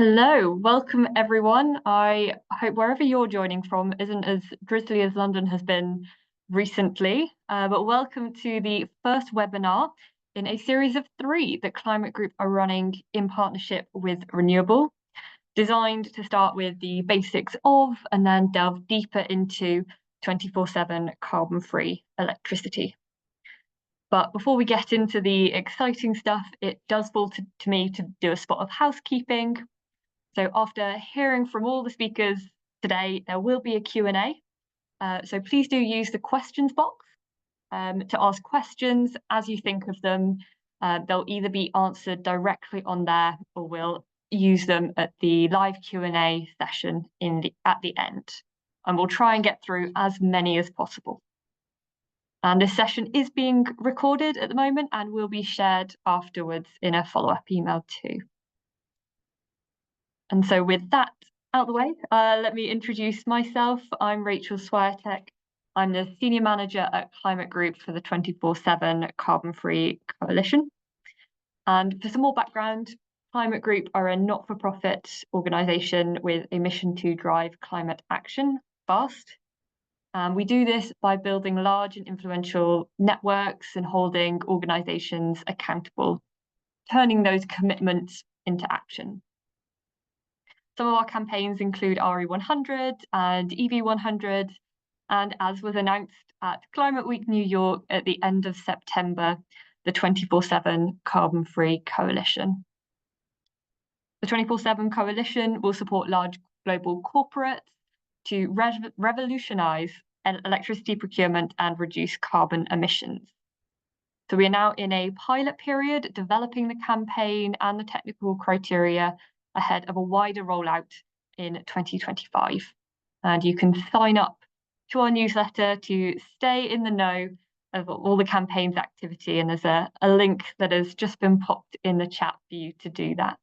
Hello, welcome everyone. I hope wherever you're joining from isn't as drizzly as London has been recently, but welcome to the first webinar in a series of 3 that Climate Group are running in partnership with Renewabl, designed to start with the basics of and then delve deeper into 24/7 carbon-free electricity. But before we get into the exciting stuff, it does fall to me to do a spot of housekeeping. So after hearing from all the speakers today, there will be a Q&A. So please do use the questions box to ask questions as you think of them. They'll either be answered directly on there or we'll use them at the live Q&A session at the end. And we'll try and get through as many as possible. And this session is being recorded at the moment and will be shared afterwards in a follow-up email too. And so with that out of the way, let me introduce myself. I'm Rachel Swiatek. I'm the Senior Manager at Climate Group for the 24/7 Carbon-Free Coalition. And for some more background, Climate Group are a not-for-profit organisation with a mission to drive climate action fast. We do this by building large and influential networks and holding organisations accountable, turning those commitments into action. Some of our campaigns include RE100 and EV100, and as was announced at Climate Week New York at the end of September, the 24/7 Carbon-Free Coalition. The 24/7 Coalition will support large global corporates to revolutionise electricity procurement and reduce carbon emissions. So we are now in a pilot period, developing the campaign and the technical criteria ahead of a wider rollout in 2025. And you can sign up to our newsletter to stay in the know of all the campaign's activity. And there's a link that has just been popped in the chat for you to do that.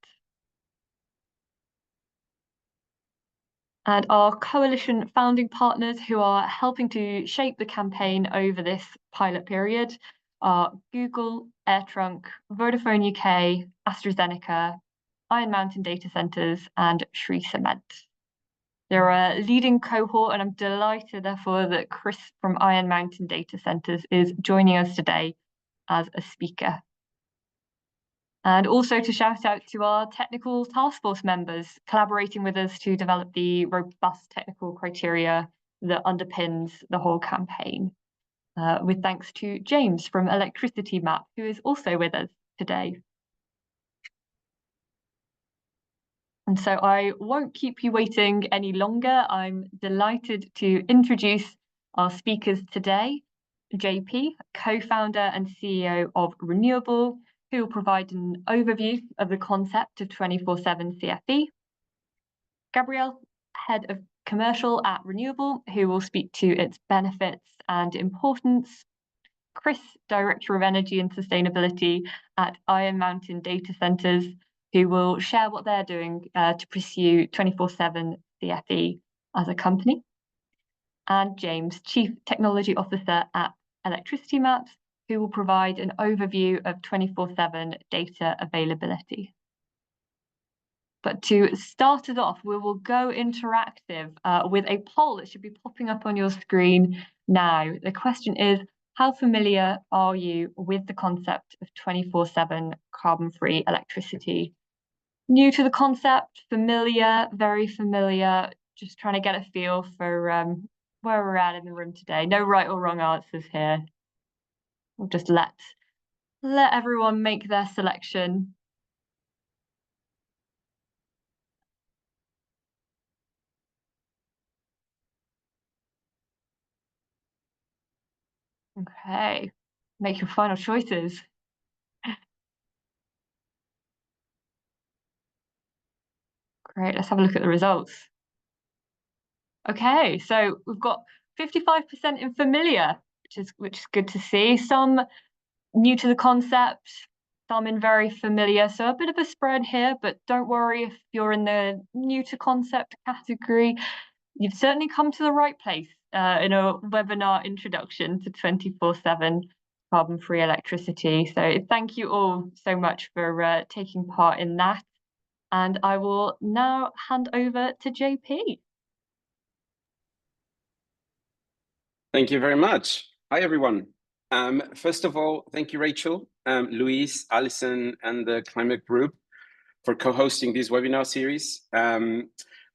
And our coalition founding partners who are helping to shape the campaign over this pilot period are Google, AirTrunk, Vodafone UK, AstraZeneca, Iron Mountain Data Centres and Sri Cement. They're a leading cohort and I'm delighted therefore that Chris from Iron Mountain Data Centres is joining us today as a speaker. And also to shout out to our technical task force members collaborating with us to develop the robust technical criteria that underpins the whole campaign. With thanks to James from Electricity Map, who is also with us today. And so I won't keep you waiting any longer. I'm delighted to introduce our speakers today. JP, co-founder and CEO of Renewabl, who will provide an overview of the concept of 24/7 CFE. Gabriel, head of commercial at Renewabl, who will speak to its benefits and importance. Chris, director of energy and sustainability at Iron Mountain Data Centres, who will share what they're doing to pursue 24/7 CFE as a company. And James, Chief Technology Officer at Electricity Maps, who will provide an overview of 24/7 data availability. But to start us off, we will go interactive with a poll that should be popping up on your screen now. The question is, how familiar are you with the concept of 24/7 carbon-free electricity? New to the concept, familiar, very familiar, just trying to get a feel for where we're at in the room today. No right or wrong answers here. We'll just let everyone make their selection. Okay, make your final choices. Great, let's have a look at the results. Okay, so we've got 55% in familiar, which is good to see. Some new to the concept, some in very familiar. So a bit of a spread here, but don't worry if you're in the new to concept category. You've certainly come to the right place in a webinar introduction to 24/7 carbon-free electricity. So thank you all so much for taking part in that. And I will now hand over to JP. Thank you very much. Hi, everyone. First of all, thank you, Rachel, Louise, Alison, and the Climate Group for co-hosting this webinar series.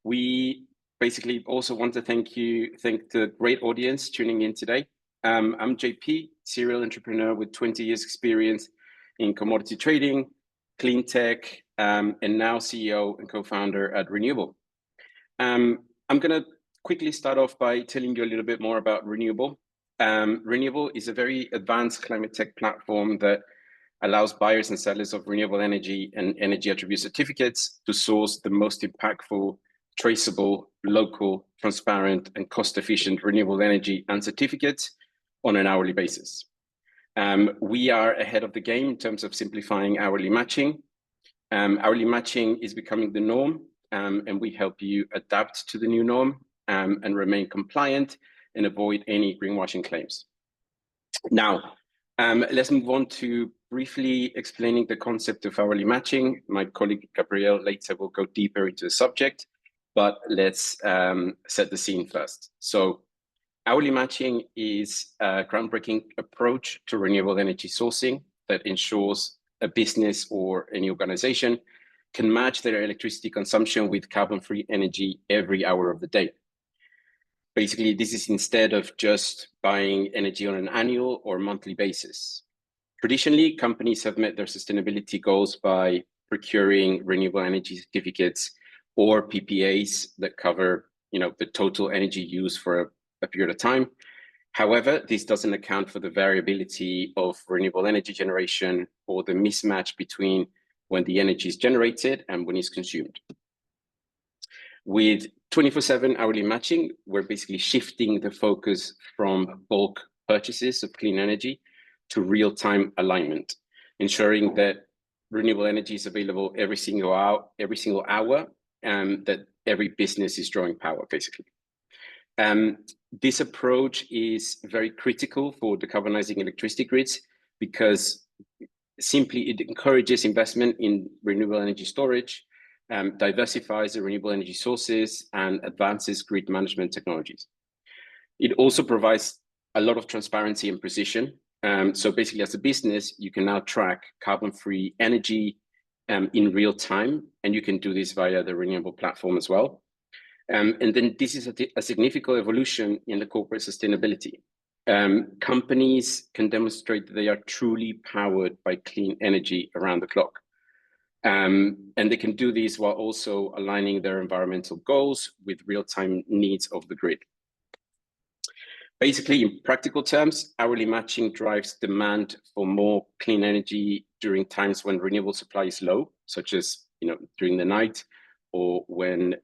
We basically also want to thank the great audience tuning in today. I'm JP, serial entrepreneur with 20 years experience in commodity trading, clean tech, and now CEO and co-founder at Renewabl. I'm going to quickly start off by telling you a little bit more about Renewabl. Renewabl is a very advanced climate tech platform that allows buyers and sellers of renewable energy and energy attribute certificates to source the most impactful, traceable, local, transparent, and cost-efficient renewable energy and certificates on an hourly basis. We are ahead of the game in terms of simplifying hourly matching. Hourly matching is becoming the norm, and we help you adapt to the new norm and remain compliant and avoid any greenwashing claims. Now, let's move on to briefly explaining the concept of hourly matching. My colleague Gabriel later will go deeper into the subject, but let's set the scene first. So hourly matching is a groundbreaking approach to renewable energy sourcing that ensures a business or any organization can match their electricity consumption with carbon-free energy every hour of the day. Basically, this is instead of just buying energy on an annual or monthly basis. Traditionally, companies have met their sustainability goals by procuring renewable energy certificates or PPAs that cover, the total energy use for a period of time. However, this doesn't account for the variability of renewable energy generation or the mismatch between when the energy is generated and when it's consumed. With 24/7 hourly matching, we're basically shifting the focus from bulk purchases of clean energy to real-time alignment, ensuring that renewable energy is available every single hour, and that every business is drawing power, basically. This approach is very critical for decarbonizing electricity grids because simply it encourages investment in renewable energy storage, diversifies the renewable energy sources, and advances grid management technologies. It also provides a lot of transparency and precision. So basically, as a business, you can now track carbon-free energy in real time, and you can do this via the Renewabl platform as well. And then this is a significant evolution in the corporate sustainability. Companies can demonstrate that they are truly powered by clean energy around the clock. And they can do this while also aligning their environmental goals with real-time needs of the grid. Basically, in practical terms, hourly matching drives demand for more clean energy during times when renewable supply is low, such as during the night, or when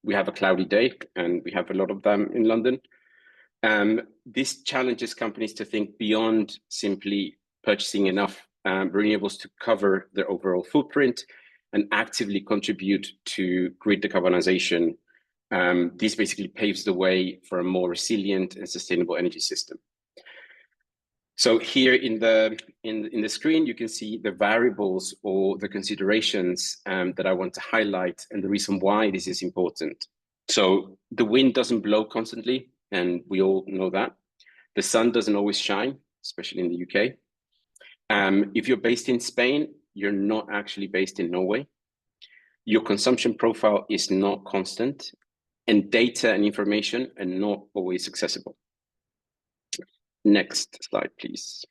we have a cloudy day, and we have a lot of them in London. This challenges companies to think beyond simply purchasing enough renewables to cover their overall footprint and actively contribute to grid decarbonization. This basically paves the way for a more resilient and sustainable energy system. So here in the screen, you can see the variables or the considerations that I want to highlight and the reason why this is important. So the wind doesn't blow constantly, and we all know that. The sun doesn't always shine, especially in the UK. If you're based in Spain, you're not actually based in Norway. Your consumption profile is not constant, and data and information are not always accessible. Next slide, please.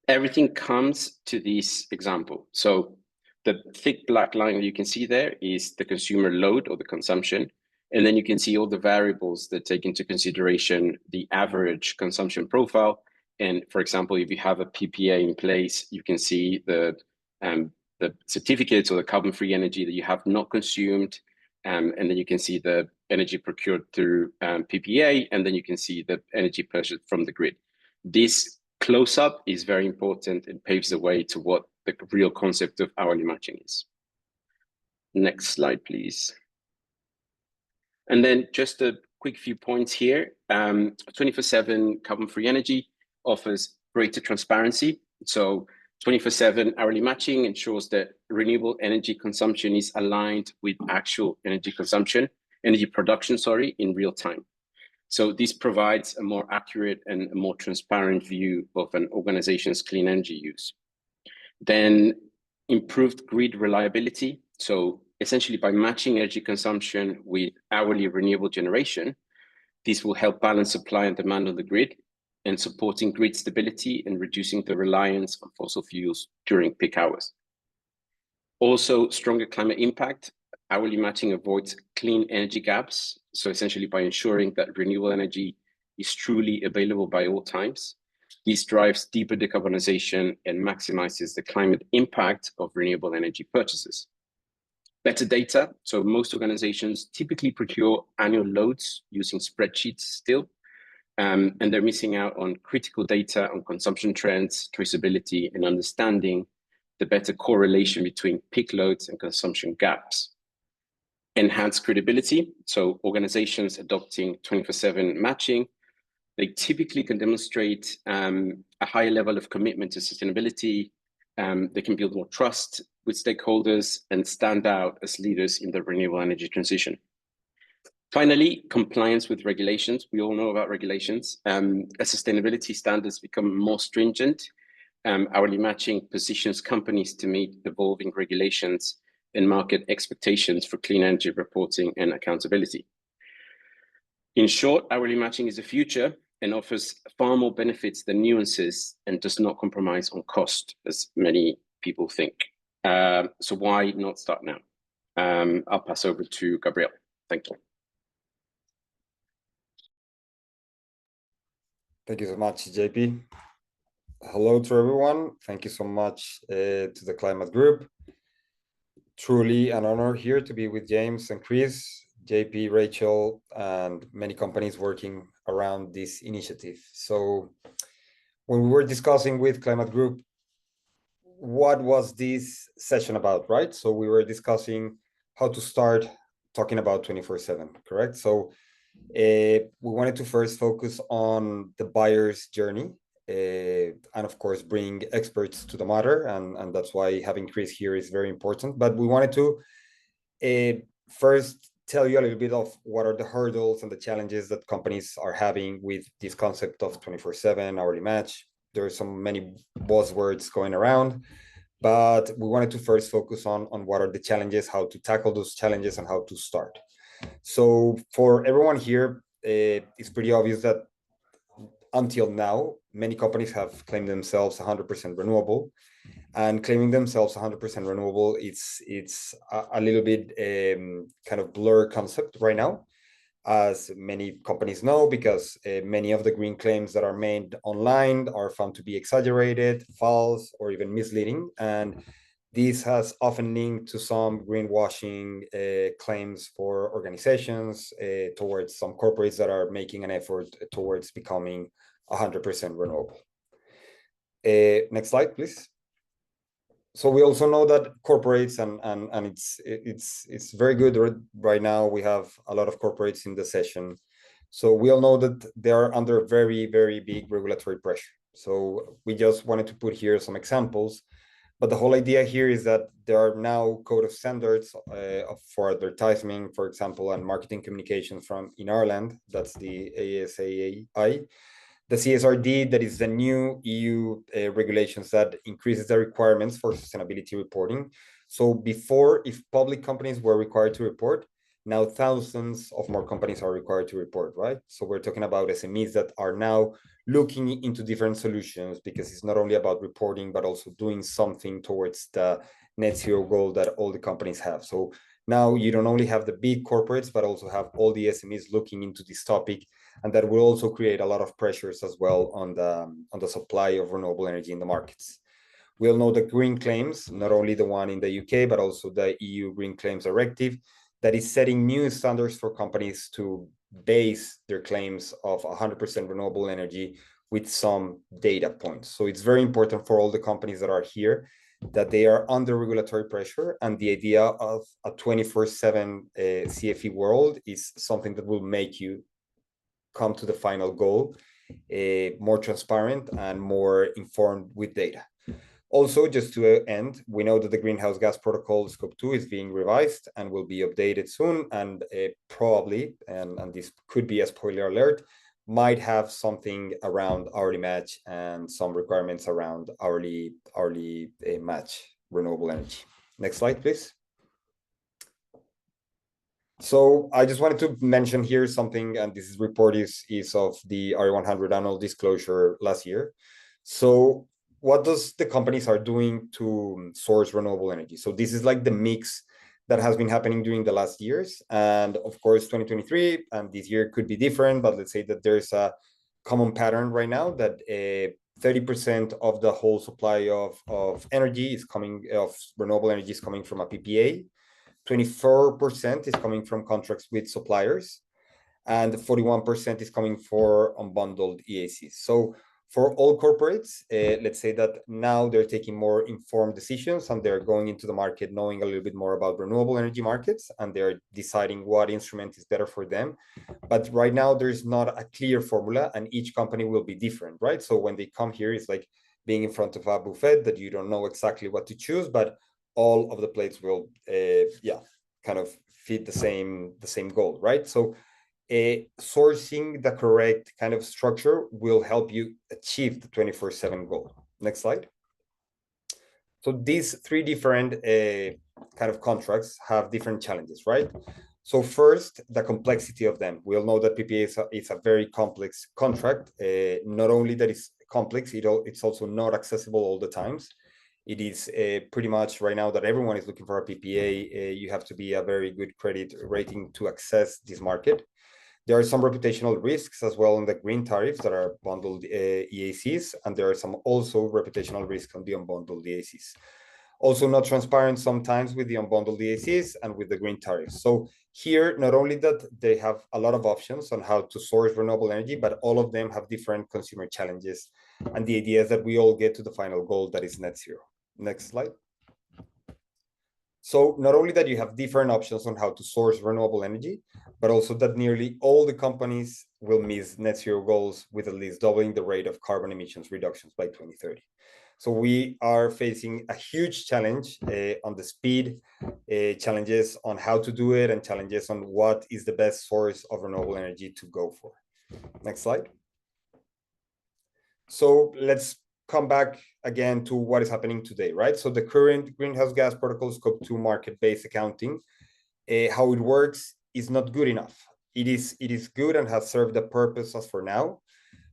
Everything comes to this example. So the thick black line that you can see there is the consumer load or the consumption. And then you can see all the variables that take into consideration the average consumption profile. And for example, if you have a PPA in place, you can see the certificates or the carbon-free energy that you have not consumed. And then you can see the energy procured through PPA, and then you can see the energy purchased from the grid. This close-up is very important and paves the way to what the real concept of hourly matching is. Next slide, please. And then just a quick few points here. 24/7 carbon-free energy offers greater transparency. So 24/7 hourly matching ensures that renewable energy consumption is aligned with actual energy production, in real time. So this provides a more accurate and a more transparent view of an organization's clean energy use. Then improved grid reliability. So essentially by matching energy consumption with hourly renewable generation, this will help balance supply and demand on the grid and supporting grid stability and reducing the reliance on fossil fuels during peak hours. Also, stronger climate impact. Hourly matching avoids clean energy gaps. So essentially by ensuring that renewable energy is truly available by all times. This drives deeper decarbonization and maximizes the climate impact of renewable energy purchases. Better data. So most organizations typically procure annual loads using spreadsheets still, and they're missing out on critical data on consumption trends, traceability, and understanding the better correlation between peak loads and consumption gaps. Enhanced credibility. So organizations adopting 24/7 matching, they typically can demonstrate a higher level of commitment to sustainability. They can build more trust with stakeholders and stand out as leaders in the renewable energy transition. Finally, compliance with regulations. We all know about regulations. As sustainability standards become more stringent, hourly matching positions companies to meet evolving regulations and market expectations for clean energy reporting and accountability. In short, hourly matching is the future and offers far more benefits than nuances and does not compromise on cost, as many people think. So why not start now? I'll pass over to Gabriel. Thank you. Thank you so much, JP. Hello to everyone. Thank you so much to the Climate Group. Truly an honor here to be with James and Chris, JP, Rachel, and many companies working around this initiative. So when we were discussing with Climate Group, what was this session about, right? So we were discussing how to start talking about 24/7, correct? So we wanted to first focus on the buyer's journey and of course bring experts to the matter, and that's why having Chris here is very important. But we wanted to first tell you a little bit of what are the hurdles and the challenges that companies are having with this concept of 24/7 hourly match. There are so many buzzwords going around, but we wanted to first focus on what are the challenges, how to tackle those challenges, and how to start. So for everyone here, it's pretty obvious that until now, many companies have claimed themselves 100% renewable, and claiming themselves 100% renewable, it's a little bit kind of blur concept right now, as many companies know, because many of the green claims that are made online are found to be exaggerated, false, or even misleading. And this has often linked to some greenwashing claims for organizations towards some corporates that are making an effort towards becoming 100% renewable. Next slide, please. So we also know that corporates, and it's very good right now. We have a lot of corporates in the session. So we all know that they are under very, very big regulatory pressure. So we just wanted to put here some examples. But the whole idea here is that there are now code of standards for advertising, for example, and marketing communications from in Ireland. That's the ASAI. The CSRD, that is the new EU regulations that increases the requirements for sustainability reporting. So before, if public companies were required to report, now thousands of more companies are required to report, right? So we're talking about SMEs that are now looking into different solutions, because it's not only about reporting, but also doing something towards the net zero goal that all the companies have. So now you don't only have the big corporates, but also have all the SMEs looking into this topic, and that will also create a lot of pressures as well on the supply of renewable energy in the markets. We all know the green claims, not only the one in the UK, but also the EU Green Claims Directive, that is setting new standards for companies to base their claims of 100% renewable energy with some data points. So it's very important for all the companies that are here that they are under regulatory pressure, and the idea of a 24/7 CFE world is something that will make you come to the final goal more transparent and more informed with data. Also, just to end, we know that the greenhouse gas protocol scope 2 is being revised and will be updated soon, and probably, and this could be a spoiler alert, might have something around hourly match and some requirements around hourly match renewable energy. Next slide, please. So I just wanted to mention here something, and this report is of the RE100 annual disclosure last year. So what does the companies are doing to source renewable energy? So this is like the mix that has been happening during the last years. And of course, 2023 and this year could be different, but let's say that there's a common pattern right now that 30% of the whole supply of energy is coming, of renewable energy is coming from a PPA. 24% is coming from contracts with suppliers, and 41% is coming for unbundled EACs. So for all corporates, let's say that now they're taking more informed decisions and they're going into the market knowing a little bit more about renewable energy markets, and they're deciding what instrument is better for them. But right now, there's not a clear formula, and each company will be different, right? So when they come here, it's like being in front of a buffet that you don't know exactly what to choose, but all of the plates will, kind of fit the same goal, right? So sourcing the correct kind of structure will help you achieve the 24/7 goal. Next slide. So these three different kind of contracts have different challenges, right? So first, the complexity of them. We all know that PPA is a very complex contract. Not only that it's complex, it's also not accessible all the times. It is pretty much right now that everyone is looking for a PPA. You have to be a very good credit rating to access this market. There are some reputational risks as well on the green tariffs that are bundled EACs, and there are some also reputational risks on the unbundled EACs. Also not transparent sometimes with the unbundled EACs and with the green tariffs. So here, not only that they have a lot of options on how to source renewable energy, but all of them have different consumer challenges. And the idea is that we all get to the final goal that is net zero. Next slide. So not only that you have different options on how to source renewable energy, but also that nearly all the companies will miss net zero goals with at least doubling the rate of carbon emissions reductions by 2030. So we are facing a huge challenge on the speed, challenges on how to do it, and challenges on what is the best source of renewable energy to go for. Next slide. So let's come back again to what is happening today, right? So the current greenhouse gas protocol scope 2 market-based accounting, how it works is not good enough. It is good and has served the purpose as for now.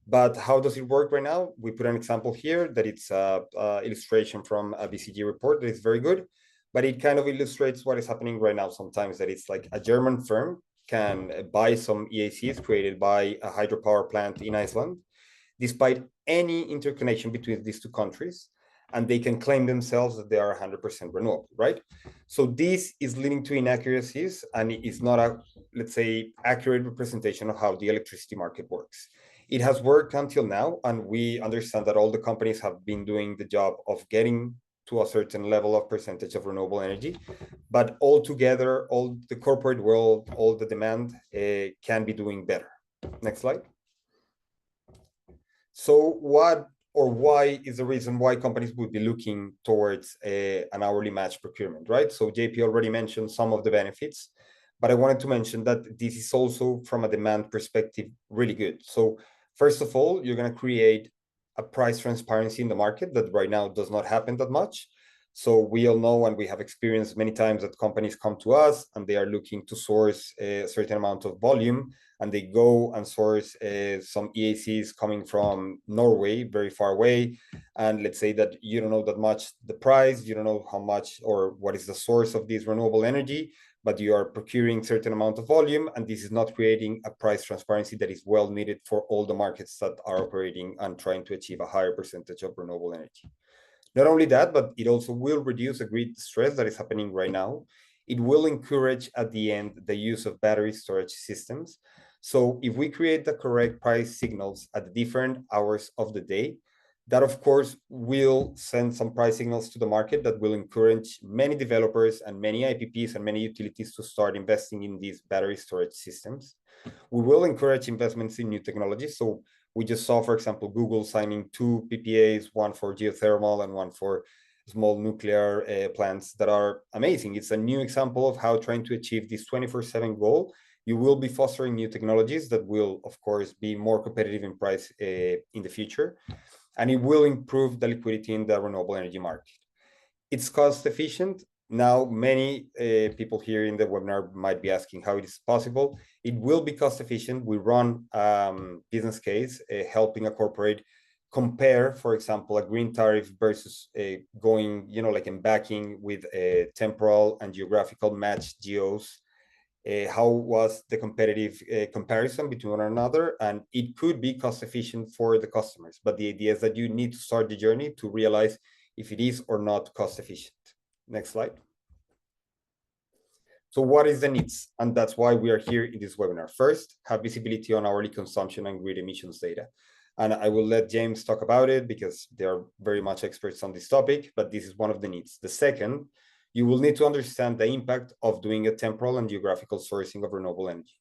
But how does it work right now? We put an example here that it's an illustration from a BCG report that is very good, but it kind of illustrates what is happening right now sometimes, that it's like a German firm can buy some EACs created by a hydropower plant in Iceland, despite any interconnection between these two countries, and they can claim themselves that they are 100% renewable, right? So this is leading to inaccuracies, and it is not a, let's say, accurate representation of how the electricity market works. It has worked until now, and we understand that all the companies have been doing the job of getting to a certain level of percentage of renewable energy, but altogether, all the corporate world, all the demand can be doing better. Next slide. So what or why is the reason why companies would be looking towards an hourly match procurement, right? So JP already mentioned some of the benefits, but I wanted to mention that this is also from a demand perspective really good. So first of all, you're going to create a price transparency in the market that right now does not happen that much. So we all know, and we have experienced many times, that companies come to us and they are looking to source a certain amount of volume, and they go and source some EACs coming from Norway, very far away. And let's say that you don't know that much the price, you don't know how much or what is the source of this renewable energy, but you are procuring certain amount of volume, and this is not creating a price transparency that is well needed for all the markets that are operating and trying to achieve a higher percentage of renewable energy. Not only that, but it also will reduce the grid stress that is happening right now. It will encourage at the end the use of battery storage systems. So if we create the correct price signals at the different hours of the day, that of course will send some price signals to the market that will encourage many developers and many IPPs and many utilities to start investing in these battery storage systems. We will encourage investments in new technologies. So We just saw, for example, Google signing 2 PPAs, one for geothermal and one for small nuclear plants that are amazing. It's a new example of how trying to achieve this 24/7 goal, you will be fostering new technologies that will, of course, be more competitive in price in the future, and it will improve the liquidity in the renewable energy market. It's cost efficient. Now, many people here in the webinar might be asking how it is possible. It will be cost efficient. We run business case helping a corporate compare, for example, a green tariff versus going, like in backing with a temporal and geographical match geos. How was the competitive comparison between one another? And it could be cost efficient for the customers. But the idea is that you need to start the journey to realize if it is or not cost efficient. Next slide. So what is the needs? And that's why we are here in this webinar. First, have visibility on hourly consumption and grid emissions data. And I will let James talk about it because they are very much experts on this topic, but this is one of the needs. The second, you will need to understand the impact of doing a temporal and geographical sourcing of renewable energy.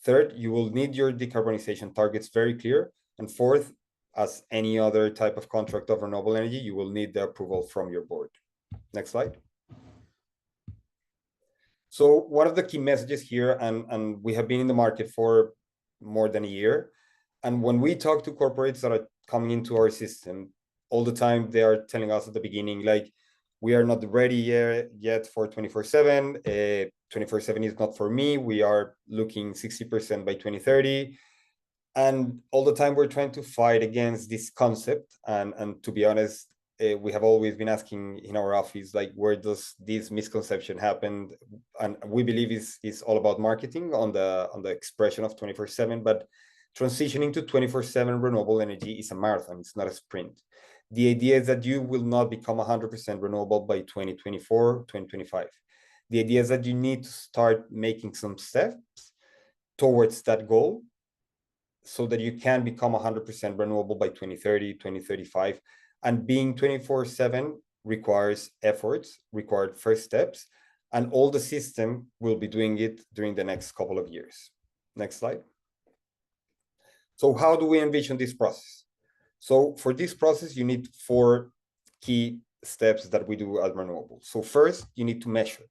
Third, you will need your decarbonization targets very clear. And fourth, as any other type of contract of renewable energy, you will need the approval from your board. Next slide. So one of the key messages here, and we have been in the market for more than a year, and when we talk to corporates that are coming into our system, all the time they are telling us at the beginning, like, we are not ready yet for 24/7. 24/7 is not for me. We are looking 60% by 2030. And all the time we're trying to fight against this concept. And to be honest, we have always been asking in our office, like, where does this misconception happen? And we believe is all about marketing on the expression of 24/7, but transitioning to 24/7 renewable energy is a marathon. It's not a sprint. The idea is that you will not become 100% renewable by 2024, 2025. The idea is that you need to start making some steps towards that goal so that you can become 100% renewable by 2030, 2035. And being 24/7 requires efforts, required first steps, and all the system will be doing it during the next couple of years. Next slide. So how do we envision this process? So for this process, you need 4 key steps that we do at Renewabl. So first, you need to measure.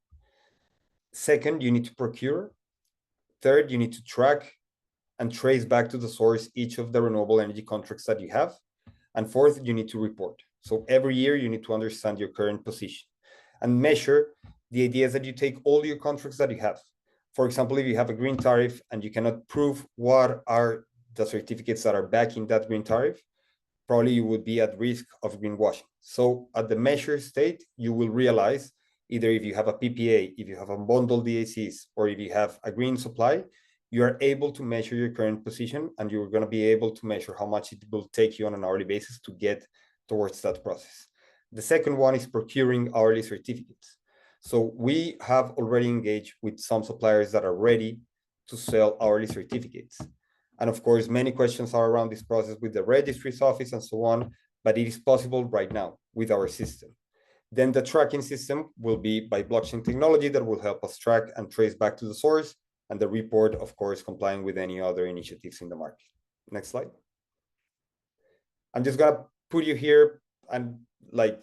Second, you need to procure. Third, you need to track and trace back to the source each of the renewable energy contracts that you have. And fourth, you need to report. So every year you need to understand your current position and measure. The idea is that you take all your contracts that you have. For example, if you have a green tariff and you cannot prove what are the certificates that are backing that green tariff, probably you would be at risk of greenwashing. So at the measure state, you will realize either if you have a PPA, if you have a bundled DACs, or if you have a green supply, you are able to measure your current position, and you're going to be able to measure how much it will take you on an hourly basis to get towards that process. The second one is procuring hourly certificates. So we have already engaged with some suppliers that are ready to sell hourly certificates. And of course, many questions are around this process with the registry's office and so on, but it is possible right now with our system. Then the tracking system will be by blockchain technology that will help us track and trace back to the source, and the report, of course, complying with any other initiatives in the market. Next slide. I'm just gonna put you here and like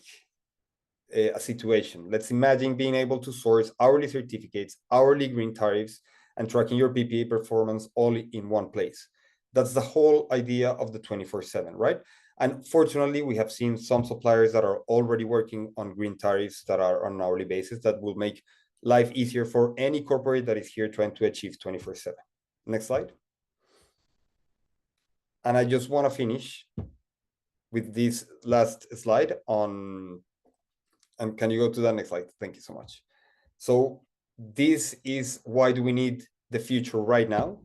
a situation. Let's imagine being able to source hourly certificates, hourly green tariffs, and tracking your PPA performance all in one place. That's the whole idea of the 24/7, right? And fortunately, we have seen some suppliers that are already working on green tariffs that are on an hourly basis that will make life easier for any corporate that is here trying to achieve 24/7. Next slide. And I just want to finish with this last slide on, and can you go to the next slide? Thank you so much. So this is why do we need the future right now?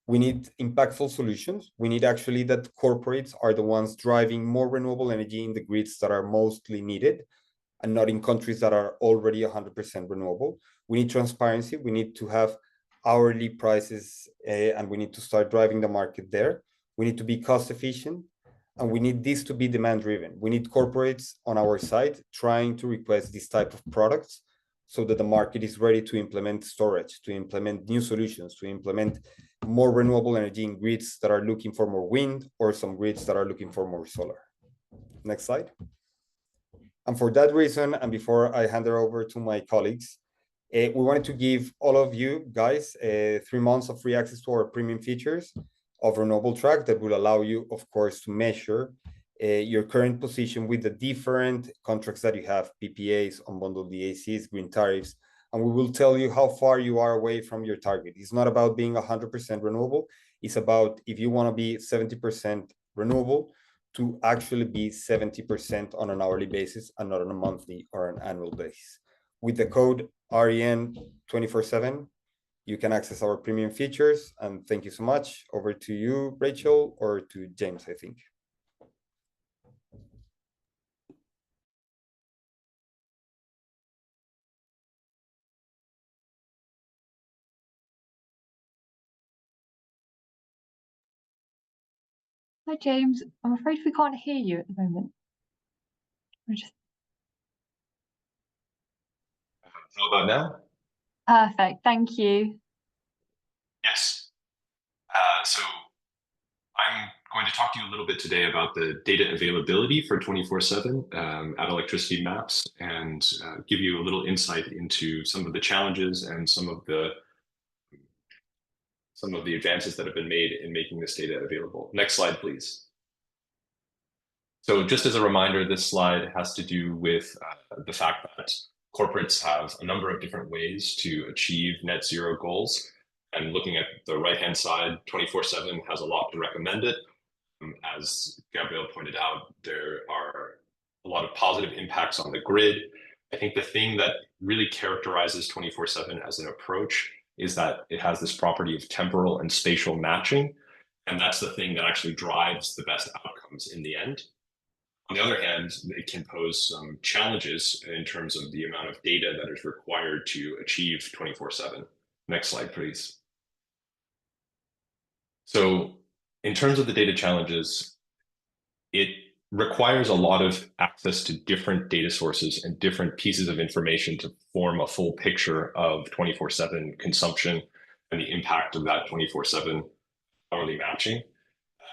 We need impactful solutions. We need actually that corporates are the ones driving more renewable energy in the grids that are mostly needed, and not in countries that are already 100% renewable. We need transparency. We need to have hourly prices, and we need to start driving the market there. We need to be cost efficient, and we need this to be demand driven. We need corporates on our side trying to request this type of products so that the market is ready to implement storage, to implement new solutions, to implement more renewable energy in grids that are looking for more wind, or some grids that are looking for more solar. Next slide. And for that reason, and before I hand it over to my colleagues, we wanted to give all of you guys 3 months of free access to our premium features of Renewabl Track that will allow you, of course, to measure your current position with the different contracts that you have, PPAs, unbundled DACs, green tariffs, and we will tell you how far you are away from your target. It's not about being 100% renewable. It's about, if you want to be 70% renewable, to actually be 70% on an hourly basis and not on a monthly or an annual basis. With the code REN247, you can access our premium features. And thank you so much. Over to you, Rachel, or to James, I think. Hi, James. I'm afraid we can't hear you at the moment. How about now? Perfect. Thank you. Yes. So I'm going to talk to you a little bit today about the data availability for 24/7 at Electricity Maps, and give you a little insight into some of the challenges and some of the advances that have been made in making this data available. Next slide, please. So just as a reminder, this slide has to do with the fact that corporates have a number of different ways to achieve net zero goals. And looking at the right-hand side, 24/7 has a lot to recommend it. As Gabriel pointed out, there are a lot of positive impacts on the grid. I think the thing that really characterizes 24/7 as an approach is that it has this property of temporal and spatial matching. And that's the thing that actually drives the best outcomes in the end. On the other hand, it can pose some challenges in terms of the amount of data that is required to achieve 24/7. Next slide, please. So in terms of the data challenges, it requires a lot of access to different data sources and different pieces of information to form a full picture of 24/7 consumption and the impact of that 24/7 hourly matching.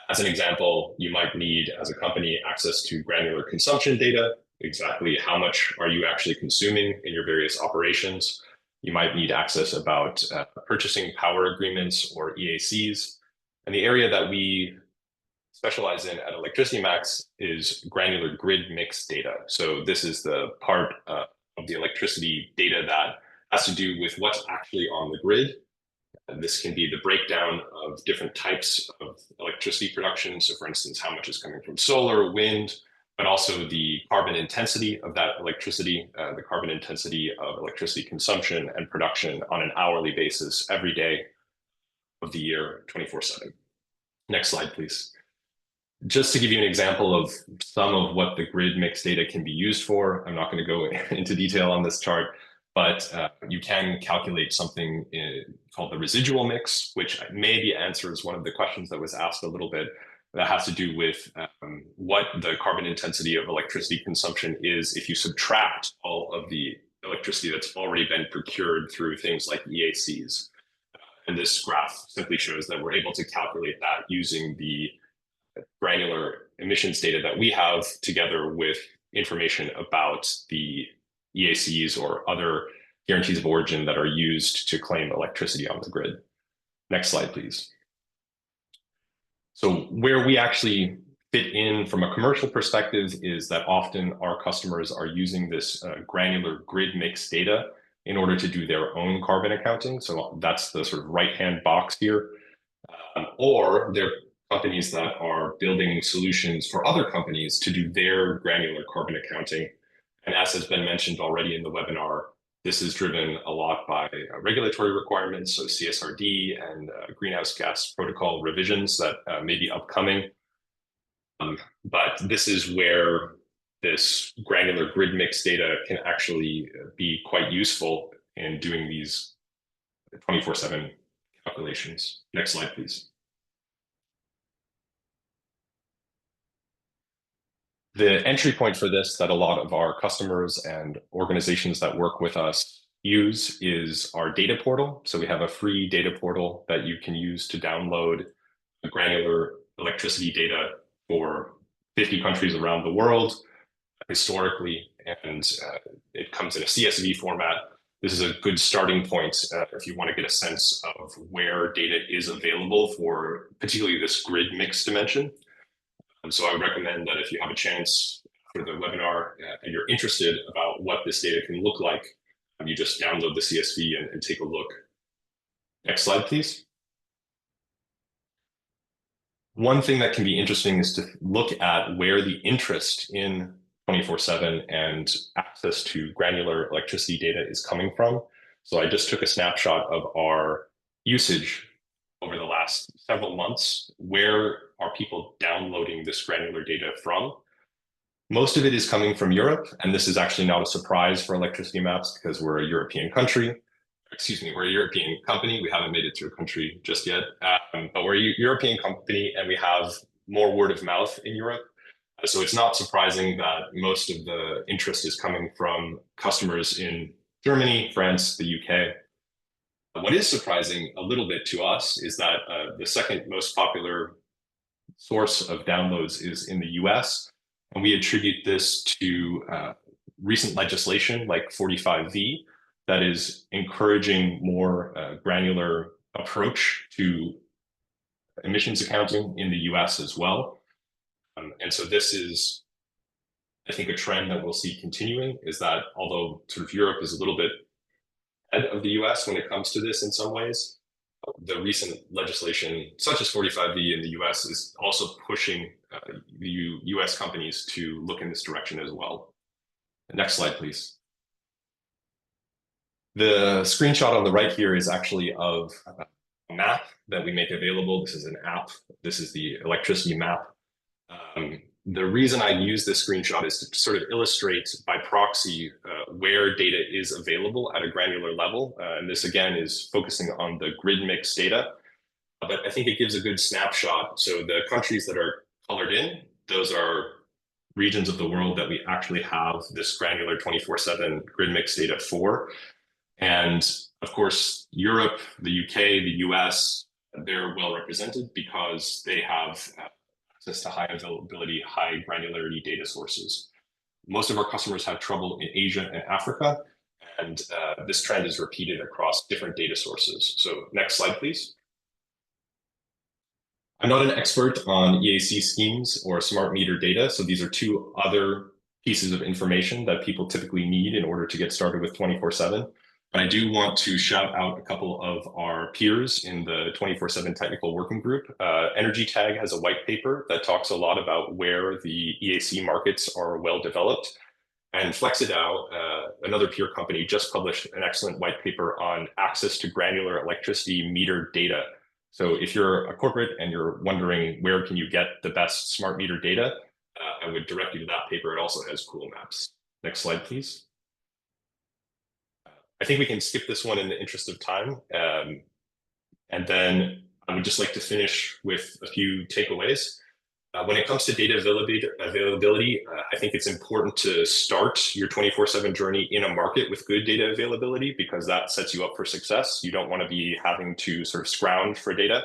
As an example, you might need, as a company, access to granular consumption data. Exactly how much are you actually consuming in your various operations? You might need access about purchasing power agreements or EACs. And the area that we specialize in at Electricity Max is granular grid mix data. So this is the part of the electricity data that has to do with what's actually on the grid. And this can be the breakdown of different types of electricity production. So for instance, how much is coming from solar, wind, but also the carbon intensity of that electricity, the carbon intensity of electricity consumption and production on an hourly basis every day of the year, 24/7. Next slide, please. Just to give you an example of some of what the grid mix data can be used for, I'm not going to go into detail on this chart, but you can calculate something called the residual mix, which maybe answers one of the questions that was asked a little bit. That has to do with what the carbon intensity of electricity consumption is if you subtract all of the electricity that's already been procured through things like EACs. And this graph simply shows that we're able to calculate that using the granular emissions data that we have together with information about the EACs or other guarantees of origin that are used to claim electricity on the grid. Next slide, please. So where we actually fit in from a commercial perspective is that often our customers are using this granular grid mix data in order to do their own carbon accounting. So that's the sort of right-hand box here. Or they're companies that are building solutions for other companies to do their granular carbon accounting. And as has been mentioned already in the webinar, this is driven a lot by regulatory requirements, so CSRD and greenhouse gas protocol revisions that may be upcoming. But this is where this granular grid mix data can actually be quite useful in doing these 24/7 calculations. Next slide, please. The entry point for this that a lot of our customers and organizations that work with us use is our data portal. So we have a free data portal that you can use to download granular electricity data for 50 countries around the world historically, and it comes in a CSV format. This is a good starting point if you want to get a sense of where data is available for particularly this grid mix dimension. So I would recommend that if you have a chance for the webinar and you're interested about what this data can look like, you just download the CSV and take a look. Next slide, please. One thing that can be interesting is to look at where the interest in 24/7 and access to granular electricity data is coming from. So I just took a snapshot of our usage over the last several months. Where are people downloading this granular data from? Most of it is coming from Europe, and this is actually not a surprise for electricity maps because we're a European country. Excuse me, we're a European company. We haven't made it to a country just yet, but we're a European company and we have more word of mouth in Europe. So it's not surprising that most of the interest is coming from customers in Germany, France, the UK. What is surprising a little bit to us is that the second most popular source of downloads is in the US. And we attribute this to recent legislation like 45V that is encouraging more granular approach to emissions accounting in the US as well. And so this is, I think, a trend that we'll see continuing, is that although sort of Europe is a little bit ahead of the US when it comes to this in some ways, the recent legislation, such as 45V in the US, is also pushing the US companies to look in this direction as well. Next slide, please. The screenshot on the right here is actually of a map that we make available. This is an app. This is the electricity map. The reason I use this screenshot is to sort of illustrate by proxy where data is available at a granular level. And this again is focusing on the grid mix data, but I think it gives a good snapshot. So the countries that are colored in, those are regions of the world that we actually have this granular 24/7 grid mix data for. And of course, Europe, the UK, the US, they're well represented because they have access to high availability, high granularity data sources. Most of our customers have trouble in Asia and Africa, and this trend is repeated across different data sources. So next slide, please. I'm not an expert on EAC schemes or smart meter data, so these are two other pieces of information that people typically need in order to get started with 24/7. But I do want to shout out a couple of our peers in the 24/7 technical working group. Energy Tag has a white paper that talks a lot about where the EAC markets are well developed. And FlexiDAO, another peer company, just published an excellent white paper on access to granular electricity meter data. So if you're a corporate and you're wondering where can you get the best smart meter data, I would direct you to that paper. It also has cool maps. Next slide, please. I think we can skip this one in the interest of time. And then I would just like to finish with a few takeaways. When it comes to data availability, I think it's important to start your 24/7 journey in a market with good data availability, because that sets you up for success. You don't want to be having to sort of scrounge for data.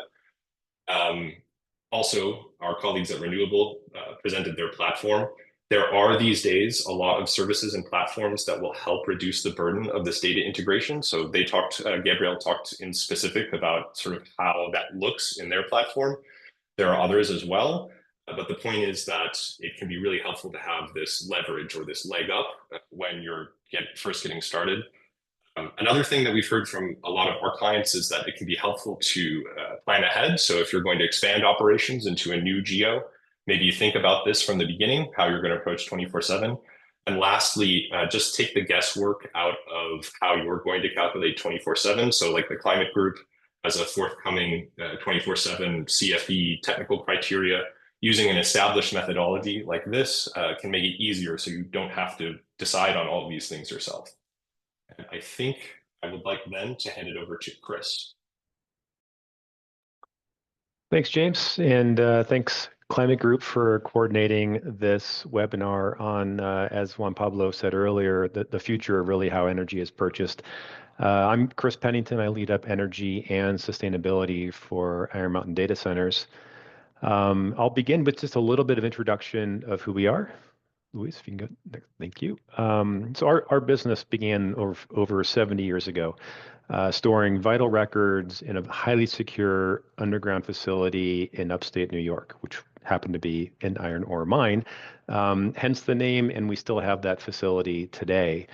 Also, our colleagues at Renewabl presented their platform. There are these days a lot of services and platforms that will help reduce the burden of this data integration. So they talked, Gabriel talked in specific about sort of how that looks in their platform. There are others as well, but the point is that it can be really helpful to have this leverage or this leg up when you're first getting started. Another thing that we've heard from a lot of our clients is that it can be helpful to plan ahead. So if you're going to expand operations into a new geo, maybe you think about this from the beginning, how you're going to approach 24/7. And lastly, just take the guesswork out of how you're going to calculate 24/7. So like the climate group has a forthcoming 24/7 CFE technical criteria. Using an established methodology like this can make it easier so you don't have to decide on all of these things yourself. And I think I would like then to hand it over to Chris. Thanks, James, and thanks, Climate Group for coordinating this webinar on, as Juan Pablo said earlier, the future of really how energy is purchased. I'm Chris Pennington. I lead up energy and sustainability for Iron Mountain Data Centers. I'll begin with just a little bit of introduction of who we are. Luis, if you can go next, thank you. So our business began over 70 years ago, storing vital records in a highly secure underground facility in upstate New York, which happened to be an iron ore mine, hence the name, and we still have that facility today.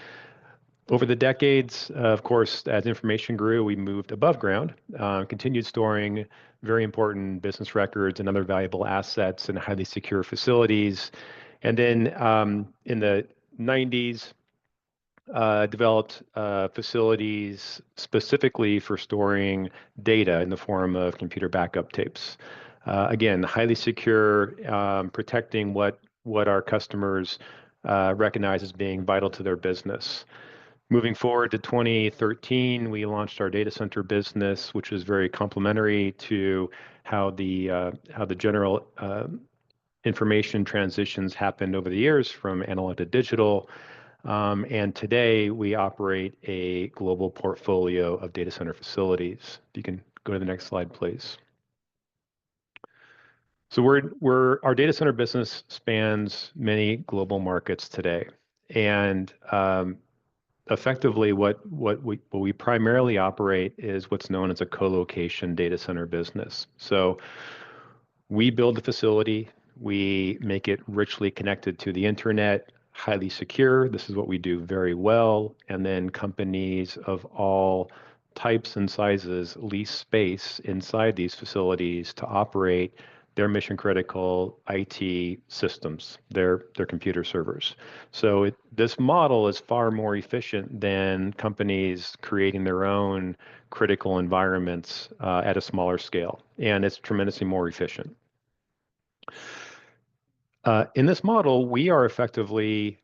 Over the decades, of course, as information grew, we moved above ground, continued storing very important business records and other valuable assets in highly secure facilities. And then in the 90s, developed facilities specifically for storing data in the form of computer backup tapes. Again, highly secure, protecting what our customers recognize as being vital to their business. Moving forward to 2013, we launched our data center business, which is very complementary to how the general information transitions happened over the years from analog to digital. And today we operate a global portfolio of data center facilities. If you can go to the next slide, please. So our data center business spans many global markets today, and effectively what we primarily operate is what's known as a co-location data center business. So we build the facility, we make it richly connected to the internet, highly secure. This is what we do very well. And then companies of all types and sizes lease space inside these facilities to operate their mission critical IT systems, their computer servers. So this model is far more efficient than companies creating their own critical environments at a smaller scale, and it's tremendously more efficient. In this model, we are effectively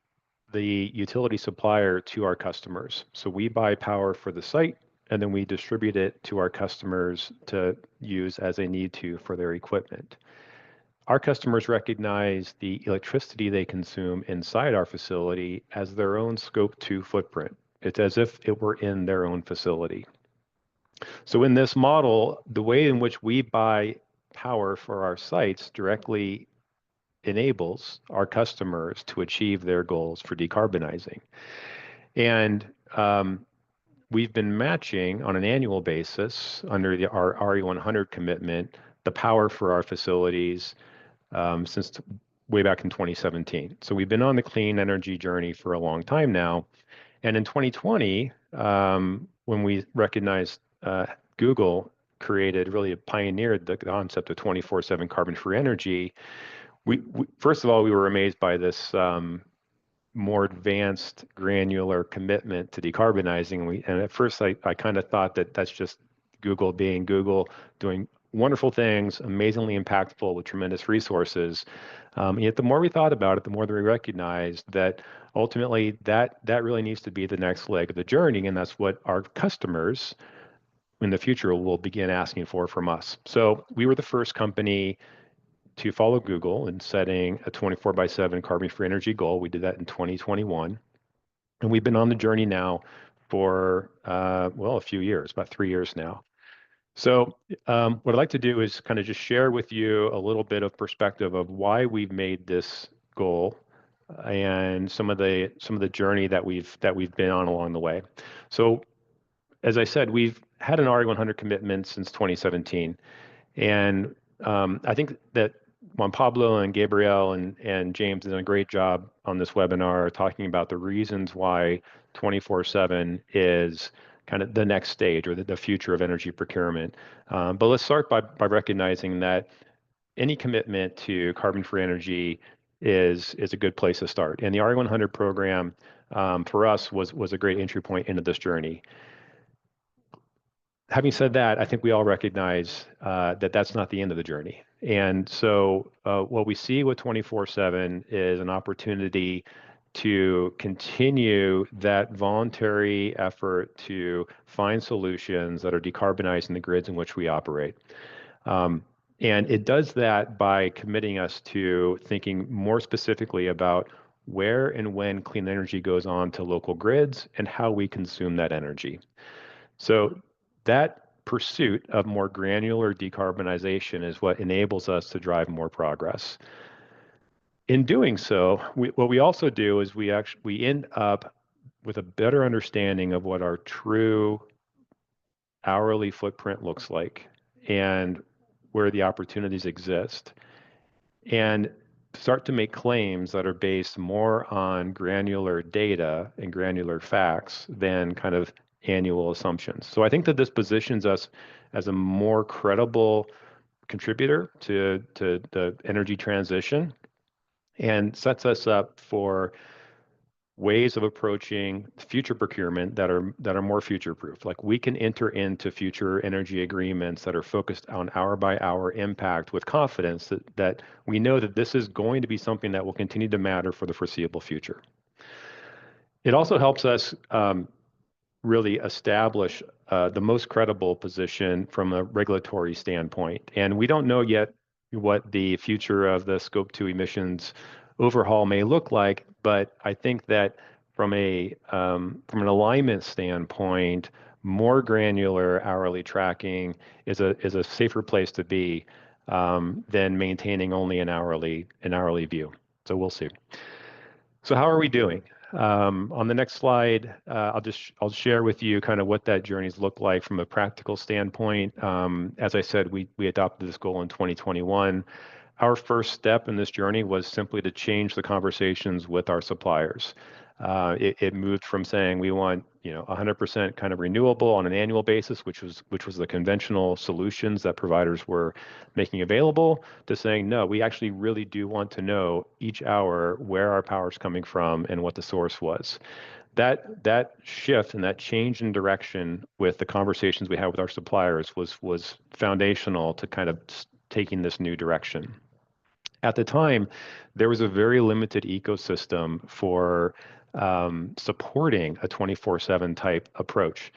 the utility supplier to our customers. So we buy power for the site, and then we distribute it to our customers to use as they need to for their equipment. Our customers recognize the electricity they consume inside our facility as their own Scope 2 footprint. It's as if it were in their own facility. So in this model, the way in which we buy power for our sites directly enables our customers to achieve their goals for decarbonizing. And we've been matching on an annual basis under our RE100 commitment, the power for our facilities since way back in 2017. So we've been on the clean energy journey for a long time now. And in 2020, when we recognized Google really pioneered the concept of 24/7 carbon-free energy, we first of all, we were amazed by this more advanced granular commitment to decarbonizing. And at first I kind of thought that that's just Google being Google, doing wonderful things, amazingly impactful with tremendous resources. Yet the more we thought about it, the more that we recognized that ultimately that really needs to be the next leg of the journey. And that's what our customers in the future will begin asking for from us. So we were the first company to follow Google in setting a 24/7 carbon-free energy goal. We did that in 2021. And we've been on the journey now for, a few years, about 3 years now. So what I'd like to do is kind of just share with you a little bit of perspective of why we've made this goal and some of the journey that we've been on along the way. So as I said, we've had an RE100 commitment since 2017. And I think that Juan Pablo and Gabriel and James did a great job on this webinar talking about the reasons why 24/7 is kind of the next stage or the future of energy procurement. But let's start by recognizing that any commitment to carbon-free energy is a good place to start. And the RE100 program for us was a great entry point into this journey. Having said that, I think we all recognize that that's not the end of the journey. And so what we see with 24/7 is an opportunity to continue that voluntary effort to find solutions that are decarbonizing the grids in which we operate. And it does that by committing us to thinking more specifically about where and when clean energy goes on to local grids and how we consume that energy. So that pursuit of more granular decarbonization is what enables us to drive more progress. In doing so, what we also do is we end up with a better understanding of what our true hourly footprint looks like and where the opportunities exist, and start to make claims that are based more on granular data and granular facts than kind of annual assumptions. So I think that this positions us as a more credible contributor to the energy transition and sets us up for ways of approaching future procurement that are more future proof. Like we can enter into future energy agreements that are focused on hour by hour impact with confidence that we know that this is going to be something that will continue to matter for the foreseeable future. It also helps us really establish the most credible position from a regulatory standpoint. And we don't know yet what the future of the Scope 2 emissions overhaul may look like, but I think that from an alignment standpoint, more granular hourly tracking is a safer place to be than maintaining only an hourly view. So we'll see. So how are we doing? On the next slide, I'll share with you kind of what that journey's looked like from a practical standpoint. As I said, we adopted this goal in 2021. Our first step in this journey was simply to change the conversations with our suppliers. It moved from saying we want 100% kind of renewable on an annual basis, which was the conventional solutions that providers were making available, to saying no, we actually really do want to know each hour where our power is coming from and what the source was. That shift and that change in direction with the conversations we had with our suppliers was foundational to kind of taking this new direction. At the time, there was a very limited ecosystem for supporting a 24/7 type approach.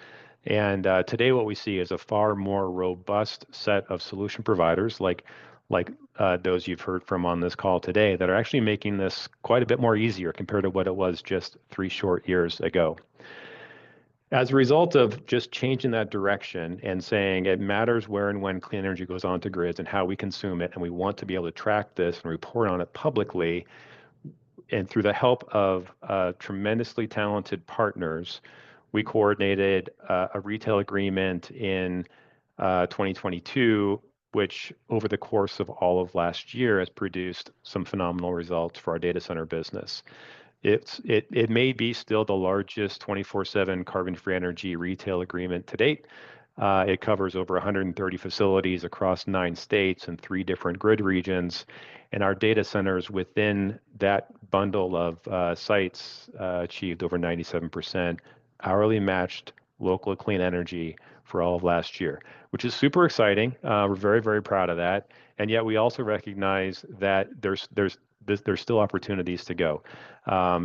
And today what we see is a far more robust set of solution providers like those you've heard from on this call today that are actually making this quite a bit more easier compared to what it was just 3 short years ago. As a result of just changing that direction and saying it matters where and when clean energy goes onto grids and how we consume it, and we want to be able to track this and report on it publicly, and through the help of tremendously talented partners, we coordinated a retail agreement in 2022, which over the course of all of last year has produced some phenomenal results for our data center business. It may be still the largest 24/7 carbon-free energy retail agreement to date. It covers over 130 facilities across 9 states and 3 different grid regions. And our data centers within that bundle of sites achieved over 97% hourly matched local clean energy for all of last year, which is super exciting. We're very, very proud of that. And yet we also recognize that there's still opportunities to go.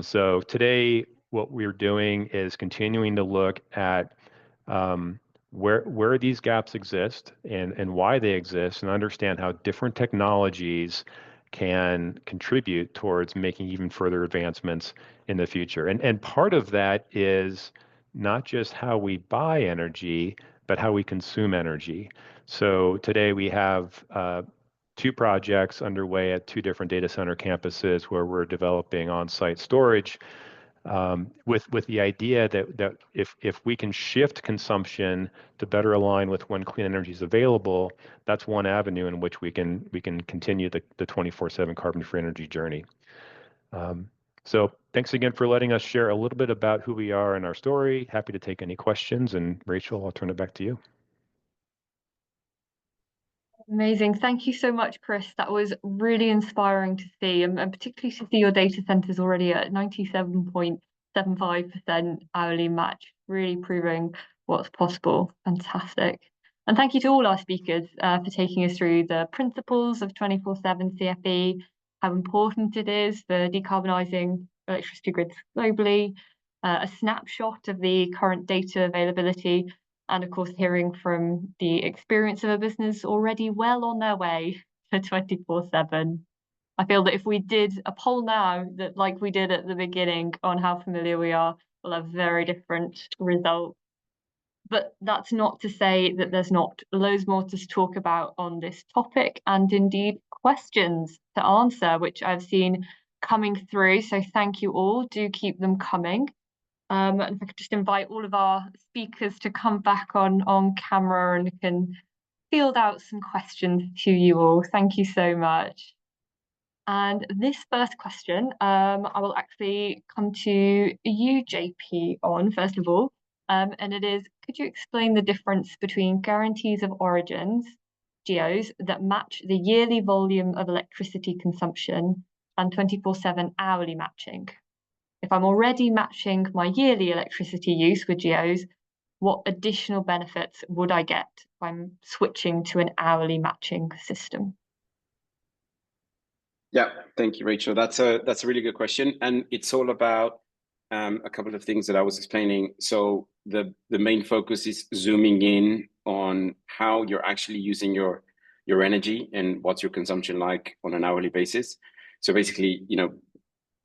So today, what we're doing is continuing to look at where these gaps exist and why they exist, and understand how different technologies can contribute towards making even further advancements in the future. And part of that is not just how we buy energy, but how we consume energy. So today we have 2 projects underway at 2 different data center campuses where we're developing on-site storage with the idea that if we can shift consumption to better align with when clean energy is available, that's one avenue in which we can continue the 24/7 carbon-free energy journey. So thanks again for letting us share a little bit about who we are and our story. Happy to take any questions. And Rachel, I'll turn it back to you. Amazing. Thank you so much, Chris. That was really inspiring to see, and particularly to see your data centers already at 97.75% hourly match, really proving what's possible. Fantastic. And thank you to all our speakers for taking us through the principles of 24/7 CFE, how important it is for decarbonising electricity grids globally, a snapshot of the current data availability, and of course hearing from the experience of a business already well on their way to 24/7. I feel that if we did a poll now, that like we did at the beginning on how familiar we are, we'll have very different results. But that's not to say that there's not loads more to talk about on this topic, and indeed questions to answer, which I've seen coming through. So thank you all. Do keep them coming. And if I could just invite all of our speakers to come back on camera and can field out some questions to you all. Thank you so much. And this first question, I will actually come to you, JP, on first of all. And it is, could you explain the difference between guarantees of origins, GEOs, that match the yearly volume of electricity consumption and 24/7 hourly matching? If I'm already matching my yearly electricity use with GEOs, what additional benefits would I get if I'm switching to an hourly matching system? Yeah, thank you, Rachel. That's a really good question, and it's all about a couple of things that I was explaining. So the main focus is zooming in on how you're actually using your energy and what's your consumption like on an hourly basis. So basically,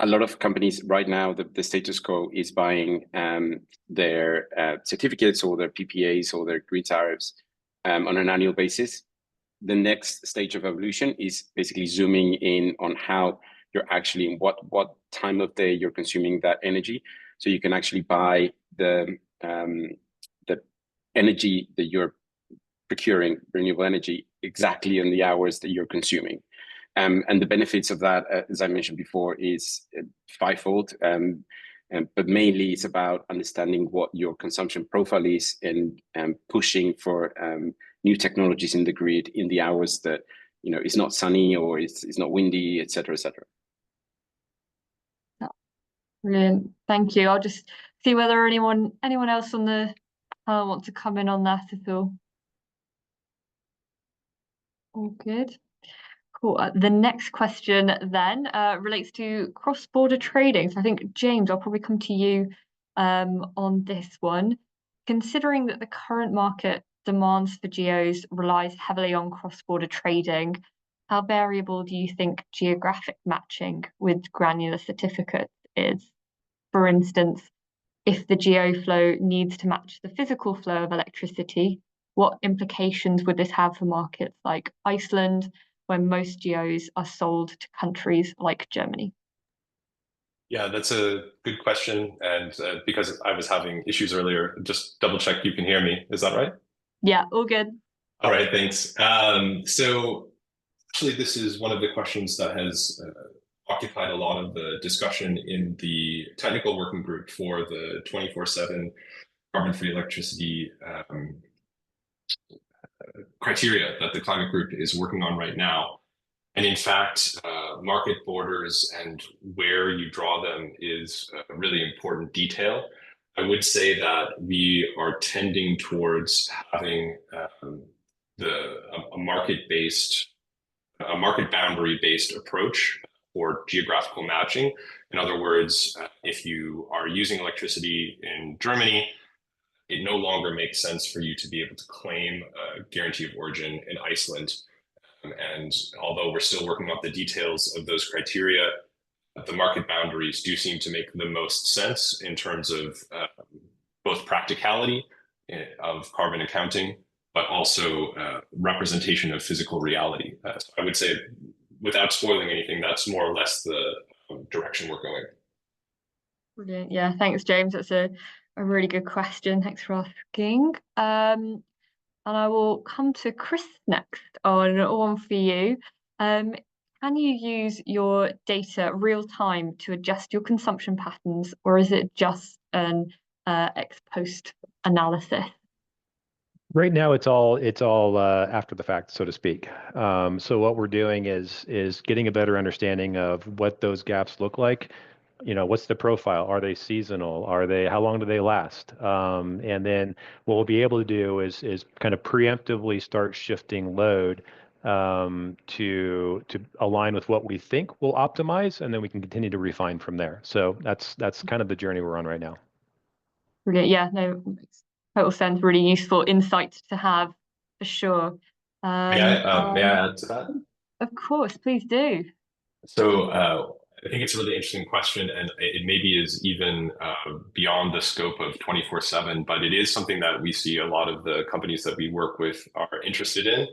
a lot of companies right now, the status quo is buying their certificates or their PPAs or their green tariffs on an annual basis. The next stage of evolution is basically zooming in on how you're actually, what time of day you're consuming that energy, so you can actually buy the energy that you're procuring, renewable energy, exactly in the hours that you're consuming. And the benefits of that, as I mentioned before, is fivefold. But mainly it's about understanding what your consumption profile is and pushing for new technologies in the grid in the hours that it's not sunny or it's not windy, etc., etc. Brilliant, thank you. I'll just see whether anyone else on the panel want to come in on that at all. All good. Cool. The next question then relates to cross-border trading. So I think, James, I'll probably come to you on this one. Considering that the current market demands for GEOs relies heavily on cross-border trading, how variable do you think geographic matching with granular certificates is? For instance, if the GEO flow needs to match the physical flow of electricity, what implications would this have for markets like Iceland, when most GEOs are sold to countries like Germany? Yeah, that's a good question. And because I was having issues earlier, just double check you can hear me. Is that right? Yeah, all good. All right, thanks. So actually, this is one of the questions that has occupied a lot of the discussion in the technical working group for the 24/7 carbon-free electricity criteria that the climate group is working on right now. And in fact, market borders and where you draw them is a really important detail. I would say that we are tending towards having a market boundary-based approach for geographical matching. In other words, if you are using electricity in Germany, it no longer makes sense for you to be able to claim a guarantee of origin in Iceland. And although we're still working out the details of those criteria, the market boundaries do seem to make the most sense in terms of both practicality of carbon accounting, but also representation of physical reality. So I would say, without spoiling anything, that's more or less the direction we're going. Brilliant. Yeah, thanks, James. That's a really good question. Thanks for asking. And I will come to Chris next on one for you. Can you use your data real time to adjust your consumption patterns, or is it just an ex post analysis? Right now, it's all after the fact, so to speak. So what we're doing is getting a better understanding of what those gaps look like. What's the profile? Are they seasonal? How long do they last? And then what we'll be able to do is kind of preemptively start shifting load to align with what we think will optimize, and then we can continue to refine from there. So that's kind of the journey we're on right now. Brilliant. Yeah, no, makes total sense, really useful insights to have for sure. May I add to that? Of course, please do. So I think it's a really interesting question, and it maybe is even beyond the scope of 24/7, but it is something that we see a lot of the companies that we work with are interested in.